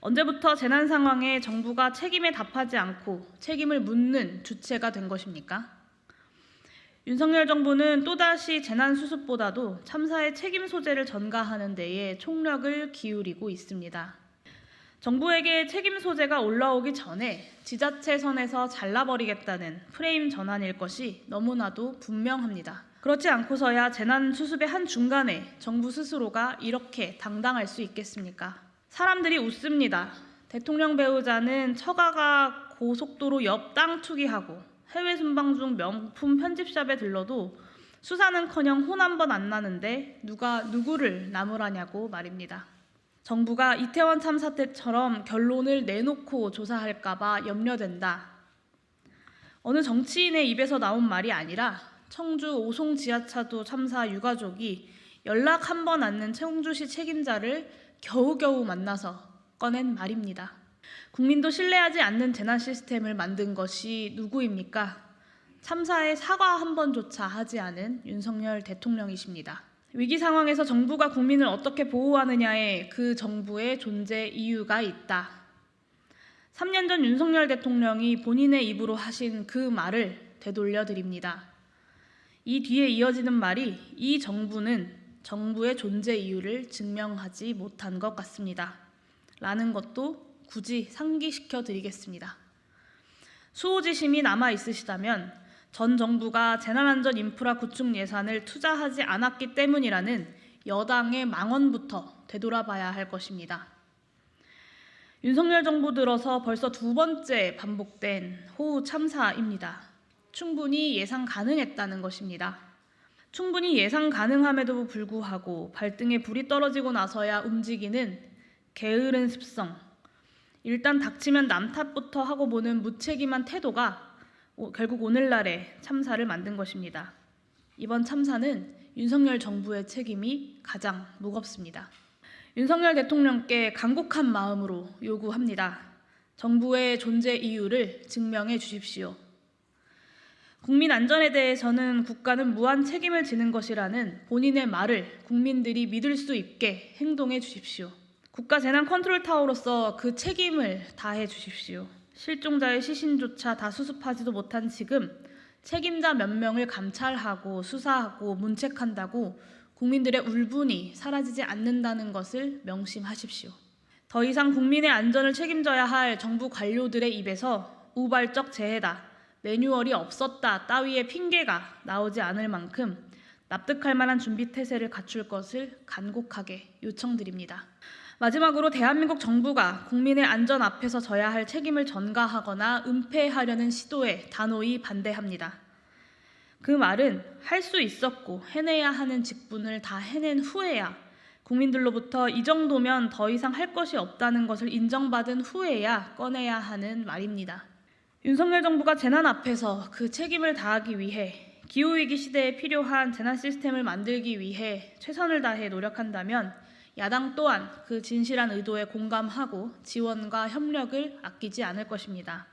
언제부터 재난 상황에 정부가 책임에 답하지 않고 책임을 묻는 주체가 된 것입니까? 윤석열 정부는 또다시 재난 수습보다도 참사의 책임 소재를 전가하는 데에 총력을 기울이고 있습니다. 정부에게 책임 소재가 올라오기 전에 지자체 선에서 잘라버리겠다는 프레임 전환일 것이 너무나도 분명합니다. 그렇지 않고서야 재난 수습의 한 중간에 정부 스스로가 이렇게 당당할 수 있겠습니까? 사람들이 웃습니다. 대통령 배우자는 처가가 고속도로 옆 땅 투기하고 해외 순방 중 명품 편집샵에 들러도 수사는커녕 혼 한 번 안 나는데 누가 누구를 나무라냐고 말입니다. 정부가 이태원 참사 때처럼 결론을 내놓고 조사할까 봐 염려된다. 어느 정치인의 입에서 나온 말이 아니라 청주 오송 지하차도 참사 유가족이 연락 한 번 않는 청주시 책임자를 겨우겨우 만나서 꺼낸 말입니다. 국민도 신뢰하지 않는 재난 시스템을 만든 것이 누구입니까? 참사에 사과 한 번조차 하지 않은 윤석열 대통령이십니다. 위기 상황에서 정부가 국민을 어떻게 보호하느냐에 그 정부의 존재 이유가 있다. 3년 전 윤석열 대통령이 본인의 입으로 하신 그 말을 되돌려 드립니다. 이 뒤에 이어지는 말이 이 정부는 정부의 존재 이유를 증명하지 못한 것 같습니다. 라는 것도 굳이 상기시켜 드리겠습니다. 수호지심이 남아 있으시다면 전 정부가 재난안전 인프라 구축 예산을 투자하지 않았기 때문이라는 여당의 망언부터 되돌아봐야 할 것입니다. 윤석열 정부 들어서 벌써 두 번째 반복된 호우 참사입니다. 충분히 예상 가능했다는 것입니다. 충분히 예상 가능함에도 불구하고 발등에 불이 떨어지고 나서야 움직이는 게으른 습성, 일단 닥치면 남 탓부터 하고 보는 무책임한 태도가 결국 오늘날의 참사를 만든 것입니다. 이번 참사는 윤석열 정부의 책임이 가장 무겁습니다. 윤석열 대통령께 간곡한 마음으로 요구합니다. 정부의 존재 이유를 증명해 주십시오. 국민 안전에 대해서는 국가는 무한 책임을 지는 것이라는 본인의 말을 국민들이 믿을 수 있게 행동해 주십시오. 국가 재난 컨트롤 타워로서 그 책임을 다해 주십시오. 실종자의 시신조차 다 수습하지도 못한 지금 책임자 몇 명을 감찰하고 수사하고 문책한다고 국민들의 울분이 사라지지 않는다는 것을 명심하십시오. 더 이상 국민의 안전을 책임져야 할 정부 관료들의 입에서 우발적 재해다, 매뉴얼이 없었다 따위의 핑계가 나오지 않을 만큼 납득할 만한 준비 태세를 갖출 것을 간곡하게 요청드립니다. 마지막으로 대한민국 정부가 국민의 안전 앞에서 져야 할 책임을 전가하거나 은폐하려는 시도에 단호히 반대합니다. 그 말은 할 수 있었고 해내야 하는 직분을 다 해낸 후에야, 국민들로부터 이 정도면 더 이상 할 것이 없다는 것을 인정받은 후에야 꺼내야 하는 말입니다. 윤석열 정부가 재난 앞에서 그 책임을 다하기 위해, 기후위기 시대에 필요한 재난 시스템을 만들기 위해 최선을 다해 노력한다면 야당 또한 그 진실한 의도에 공감하고 지원과 협력을 아끼지 않을 것입니다.